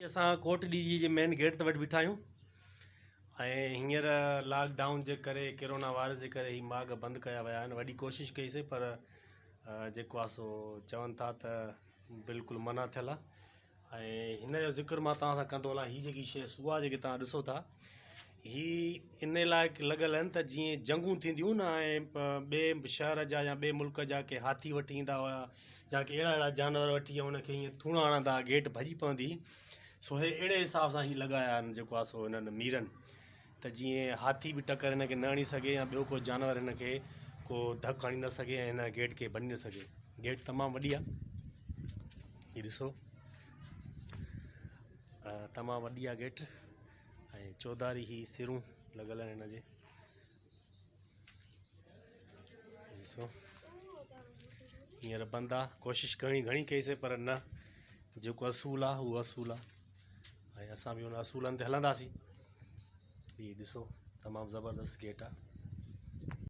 असां कोट D J main gate ते वटि बीठा आहियूं ऐं हींअर लॉकडाउन जे करे कोरोना वायरस जे करे ही मार्ग बंदि कया विया आहिनि। वॾी कोशिशि कईसीं पर जेको आहे सो चवनि था त बिल्कुलु मना थियल आहे। ऐं हिन जो ज़िक्र मां तव्हां सां कंदो हलां। हीअ जेकी शइ सुआ जेके तव्हां ॾिसो था ही इन लाइ लॻल आहिनि त जीअं जंगूं थींदियूं न ऐं ॿिए शहर जा या ॿिए मुल्क जा के हाथी वठी ईंदा हुआ या के अहिड़ा जानवर वठी उनखे हीअं थूण हणंदा गेट भॼी पवंदी। सो हे अहिड़े हिसाब सां ही लॻाया आहिनि जेको आहे सो हिननि मीरनि त जीअं हाथी बि टकर हिनखे न हणी सघे या ॿियो को जानवर हिनखे को धकु हणी न सघे ऐं हिन गेट खे भञी न सघे। गेट तमामु वॾी आहे, हीअ ॾिसो तमामु वॾी आहे गेट ऐं चौधारी ही सिरूं लॻल आहिनि हिनजे। ॾिसो हींअर बंदि आहे, कोशिशि करणी घणी कईसीं पर न, जेको असूल आहे उहो असूल आहे ऐं असां बि हुन असूलनि ते हलंदासीं। हीअ ॾिसो तमामु ज़बरदस्त गेट आहे।